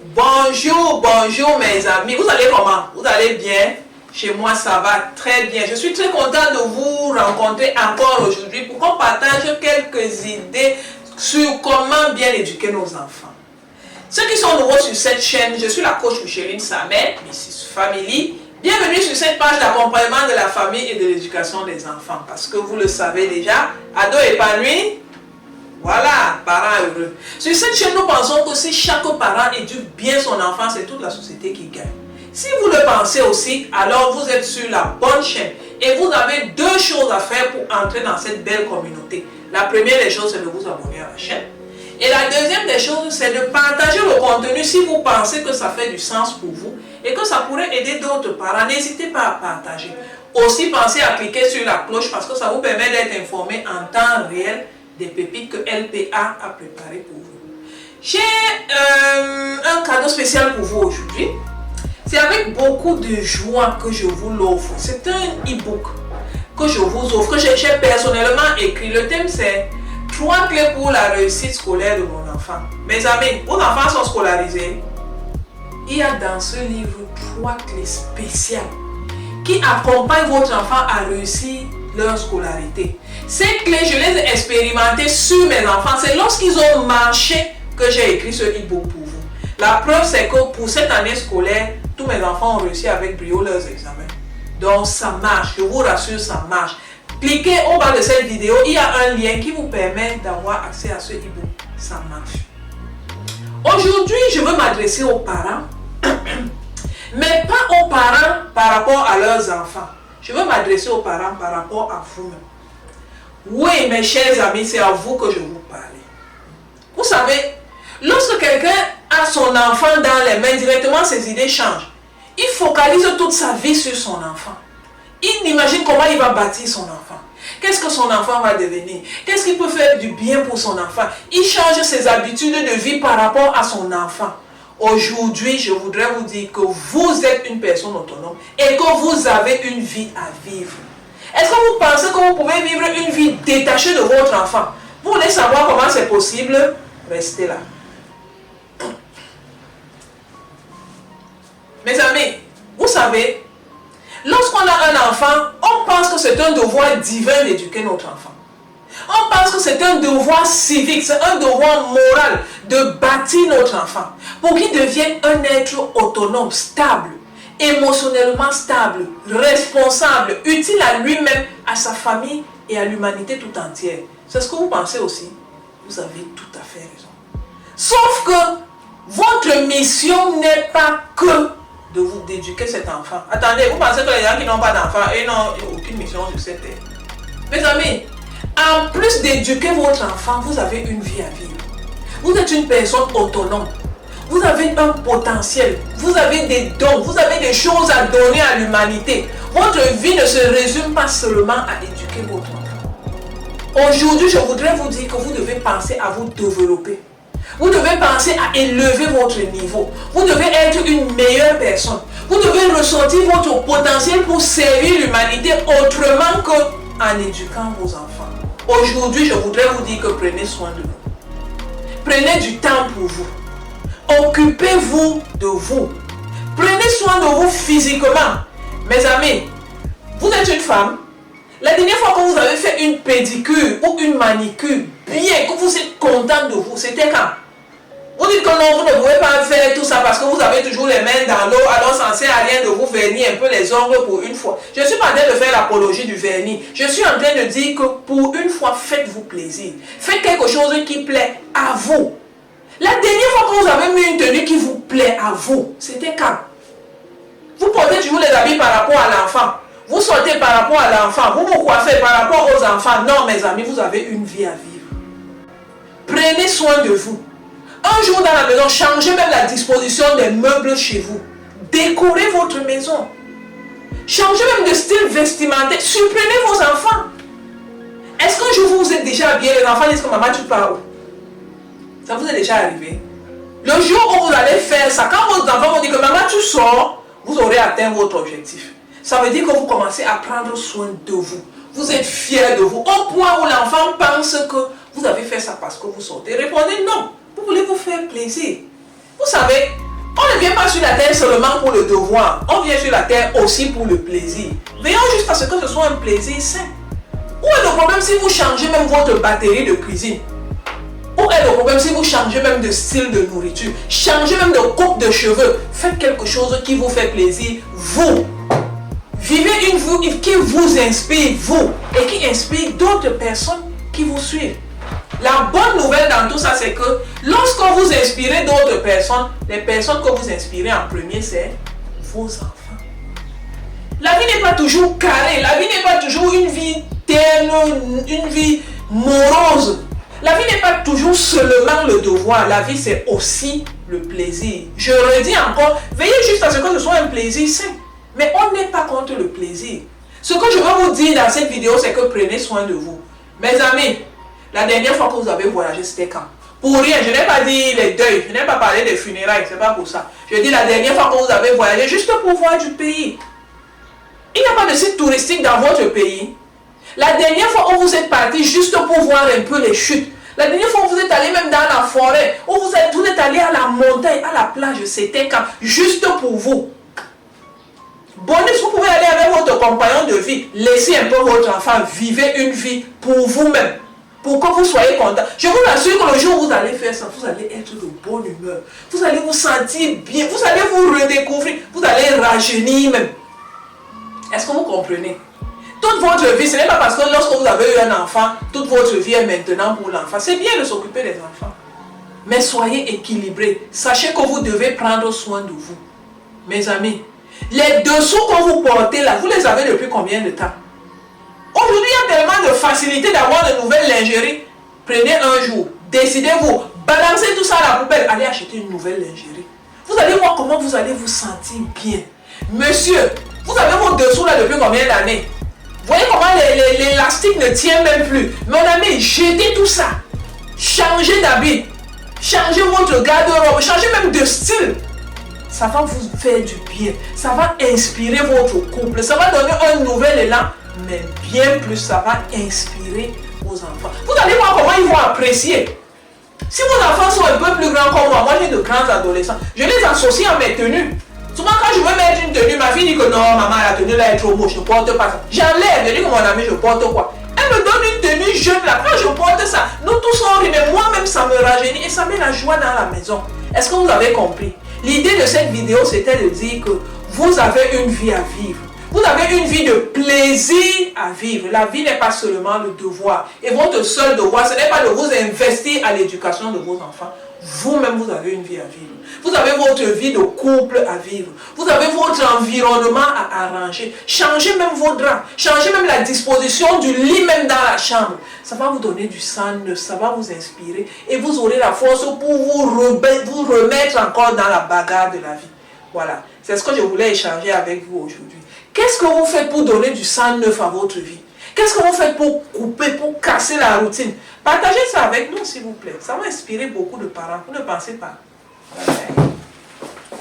Bonjour, bonjour mes amis. Vous allez comment? Vous allez bien? Chez moi, ça va très bien. Je suis très content de vous rencontrer encore aujourd'hui pour qu'on partage quelques idées sur comment bien éduquer nos enfants. Ceux qui sont nouveaux sur cette chaîne, je suis la coach Micheline Samet, Mrs Family. Bienvenue sur cette page d'accompagnement de la famille et de l'éducation des enfants. Parce que vous le savez déjà, ado épanoui, voilà, parents heureux. Sur cette chaîne, nous pensons que si chaque parent éduque bien son enfant, c'est toute la société qui gagne. Si vous le pensez aussi, alors vous êtes sur la bonne chaîne. Et vous avez deux choses à faire pour entrer dans cette belle communauté. La première des choses, c'est de vous abonner à la chaîne. Et la deuxième des choses, c'est de partager le contenu si vous pensez que ça fait du sens pour vous et que ça pourrait aider d'autres parents. N'hésitez pas à partager. Aussi, pensez à cliquer sur la cloche parce que ça vous permet d'être informé en temps réel des pépites que LPA a préparées pour vous. J'ai un cadeau spécial pour vous aujourd'hui. C'est avec beaucoup de joie que je vous l'offre. C'est un e-book que je vous offre, que j'ai personnellement écrit. Le thème c'est 3 clés pour la réussite scolaire de mon enfant. Mes amis, vos enfants sont scolarisés. Il y a dans ce livre 3 clés spéciales qui accompagnent votre enfant à réussir leur scolarité. Ces clés, je les ai expérimentées sur mes enfants. C'est lorsqu'ils ont marché que j'ai écrit ce e-book pour vous. La preuve, c'est que pour cette année scolaire, tous mes enfants ont réussi avec brio leurs examens. Donc ça marche, je vous rassure, ça marche. Cliquez au bas de cette vidéo, il y a un lien qui vous permet d'avoir accès à ce e-book. Ça marche. Aujourd'hui, je veux m'adresser aux parents, mais pas aux parents par rapport à leurs enfants. Je veux m'adresser aux parents par rapport à vous-même. Oui, mes chers amis, c'est à vous que je vous parle. Vous savez, lorsque quelqu'un a son enfant dans les mains, directement ses idées changent. Il focalise toute sa vie sur son enfant. Il imagine comment il va bâtir son enfant. Qu'est-ce que son enfant va devenir? Qu'est-ce qu'il peut faire du bien pour son enfant? Il change ses habitudes de vie par rapport à son enfant. Aujourd'hui, je voudrais vous dire que vous êtes une personne autonome et que vous avez une vie à vivre. Est-ce que vous pensez que vous pouvez vivre une vie détachée de votre enfant? Vous voulez savoir comment c'est possible? Restez là. Mes amis, vous savez, lorsqu'on a un enfant, on pense que c'est un devoir divin d'éduquer notre enfant. On pense que c'est un devoir civique, c'est un devoir moral de bâtir notre enfant pour qu'il devienne un être autonome, stable, émotionnellement stable, responsable, utile à lui-même, à sa famille et à l'humanité tout entière. C'est ce que vous pensez aussi? Vous avez tout à fait raison. Sauf que votre mission n'est pas que de vous d'éduquer cet enfant. Attendez, vous pensez que les gens qui n'ont pas d'enfant, ils n'ont aucune mission sur cette terre. Mes amis, en plus d'éduquer votre enfant, vous avez une vie à vivre. Vous êtes une personne autonome. Vous avez un potentiel. Vous avez des dons. Vous avez des choses à donner à l'humanité. Votre vie ne se résume pas seulement à éduquer votre enfant. Aujourd'hui, je voudrais vous dire que vous devez penser à vous développer. Vous devez penser à élever votre niveau. Vous devez être une meilleure personne. Vous devez ressortir votre potentiel pour servir l'humanité autrement qu'en éduquant vos enfants. Aujourd'hui, je voudrais vous dire que prenez soin de vous. Prenez du temps pour vous. Occupez-vous de vous. Prenez soin de vous physiquement. Mes amis, vous êtes une femme. La dernière fois que vous avez fait une pédicure ou une manicure, bien que vous êtes content de vous, c'était quand? Vous dites que non, vous ne pouvez pas faire tout ça parce que vous avez toujours les mains dans l'eau, alors ça ne sert à rien de vous vernir un peu les ongles pour une fois. Je ne suis pas en train de faire l'apologie du vernis. Je suis en train de dire que pour une fois, faites-vous plaisir. Faites quelque chose qui plaît à vous. La dernière fois que vous avez mis une tenue qui vous plaît à vous, c'était quand? Vous portez toujours les habits par rapport à l'enfant. Vous sortez par rapport à l'enfant. Vous vous coiffez par rapport aux enfants. Non, mes amis, vous avez une vie à vivre. Prenez soin de vous. Un jour dans la maison, changez même la disposition des meubles chez vous. Décorez votre maison. Changez même de style vestimentaire. Surprenez vos enfants. Est-ce qu'un jour vous êtes déjà habillé, les enfants disent que maman tu pars où? Ça vous est déjà arrivé? Le jour où vous allez faire ça, quand vos enfants vont dire que maman tu sors, vous aurez atteint votre objectif. Ça veut dire que vous commencez à prendre soin de vous. Vous êtes fiers de vous. Au point où l'enfant pense que vous avez fait ça parce que vous sortez. Répondez non. Vous voulez vous faire plaisir. Vous savez, On ne vient pas sur la terre seulement pour le devoir. On vient sur la terre aussi pour le plaisir. Veillons juste à ce que ce soit un plaisir sain. Où est le problème si vous changez même votre batterie de cuisine? Où est le problème si vous changez même de style de nourriture? Changez même de coupe de cheveux. Faites quelque chose qui vous fait plaisir, vous. Vivez une vie qui vous inspire, vous, et qui inspire d'autres personnes qui vous suivent. La bonne nouvelle dans tout ça, c'est que lorsque vous inspirez d'autres personnes, les personnes que vous inspirez en premier, c'est vos enfants. La vie n'est pas toujours carrée, la vie n'est pas toujours une vie terne, une vie morose. La vie n'est pas toujours seulement le devoir, la vie c'est aussi le plaisir. Je redis encore, veillez juste à ce que ce soit un plaisir sain. Mais on n'est pas contre le plaisir. Ce que je veux vous dire dans cette vidéo, c'est que prenez soin de vous. Mes amis, la dernière fois que vous avez voyagé, c'était quand? Pour rien, je n'ai pas dit les deuils, je n'ai pas parlé des funérailles, c'est pas pour ça. Je dis la dernière fois que vous avez voyagé, juste pour voir du pays. Il n'y a pas de site touristique dans votre pays. La dernière fois où vous êtes parti juste pour voir un peu les chutes. La dernière fois où vous êtes allé même dans la forêt, où vous êtes allé à la montagne, à la plage, c'était quand? Juste pour vous. Bonus, vous pouvez aller avec votre compagnon de vie, laissez un peu votre enfant, vivez une vie pour vous-même, pour que vous soyez content. Je vous assure que le jour où vous allez faire ça, vous allez être de bonne humeur, vous allez vous sentir bien, vous allez vous redécouvrir, vous allez rajeunir même. Est-ce que vous comprenez? Toute votre vie, ce n'est pas parce que lorsque vous avez eu un enfant, toute votre vie est maintenant pour l'enfant. C'est bien de s'occuper des enfants, mais soyez équilibrés. Sachez que vous devez prendre soin de vous. Mes amis, les dessous que vous portez là, vous les avez depuis combien de temps? Aujourd'hui, il y a tellement de facilité d'avoir de nouvelles lingeries. Prenez un jour, décidez-vous, balancez tout ça à la poubelle, allez acheter une nouvelle lingerie. Vous allez voir comment vous allez vous sentir bien. Monsieur, vous avez vos dessous là depuis combien d'années? Vous voyez comment l'élastique ne tient même plus. Mon ami, jetez tout ça. Changez d'habit. Changez votre garde-robe. Changez même de style. Ça va vous faire du bien. Ça va inspirer votre couple. Ça va donner un nouvel élan. Mais bien plus, ça va inspirer vos enfants. Vous allez voir comment ils vont apprécier. Si vos enfants sont un peu plus grands comme moi j'ai de grands adolescents, je les associe à mes tenues. Souvent quand je veux mettre une tenue, ma fille dit que non, maman, la tenue là est trop moche, je ne porte pas ça. J'enlève, je dis que mon ami, je porte quoi? Elle me donne une tenue jeune là, quand je porte ça, nous tous on rit, mais moi-même ça me rajeunit et ça met la joie dans la maison. Est-ce que vous avez compris? L'idée de cette vidéo, c'était de dire que vous avez une vie à vivre. Vous avez une vie de plaisir à vivre. La vie n'est pas seulement le devoir. Et votre seul devoir, ce n'est pas de vous investir à l'éducation de vos enfants. Vous-même, vous avez une vie à vivre. Vous avez votre vie de couple à vivre. Vous avez votre environnement à arranger. Changez même vos draps. Changez même la disposition du lit même dans la chambre. Ça va vous donner du sang neuf. Ça va vous inspirer. Et vous aurez la force pour vous remettre encore dans la bagarre de la vie. Voilà. C'est ce que je voulais échanger avec vous aujourd'hui. Qu'est-ce que vous faites pour donner du sang neuf à votre vie? Qu'est-ce que vous faites pour couper, pour casser la routine? Partagez ça avec nous, s'il vous plaît. Ça va inspirer beaucoup de parents. Vous ne pensez pas? Bye bye.